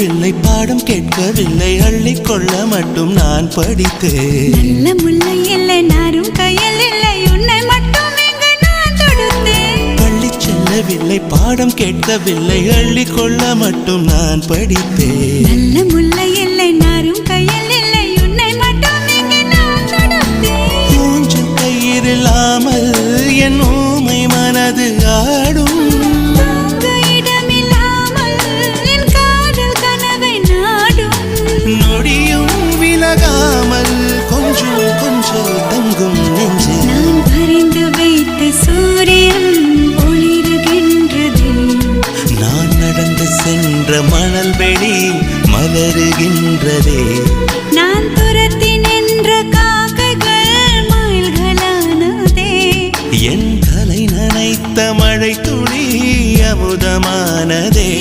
செல்லவில்லை, பாடம் கேட்கவில்லை, அள்ளிக்கொள்ள மட்டும் நான் படித்தேன். நல்ல முல்லை இல்லை, நாரும் கையில் இல்லை, உன்னை மட்டும் இங்கு நான் தொடுத்தேன். பள்ளி செல்லவில்லை, பாடம் கேட்கவில்லை, அள்ளிக்கொள்ள மட்டும் நான் படித்தேன். நல்ல முல்லை இல்லை, நாரும் கையில் இல்லை, உன்னை மட்டும் இங்கு நான் தொடுத்தேன். மூன்று கயிறில்லாமல் என் ஊமை மனது ஆடும். கொஞ்சம் கொஞ்சம் தங்கும் நெஞ்சு நான் பறிந்து வைத்த சூரியன் ஒளிருகின்றது. நான் நடந்து சென்ற மணல் வெளி மலருகின்றதே. நான் துரத்தி நின்ற காக்கைகள் மயில்களானதே. என் தலை நனைத்த மழை துளி அமுதமானதே.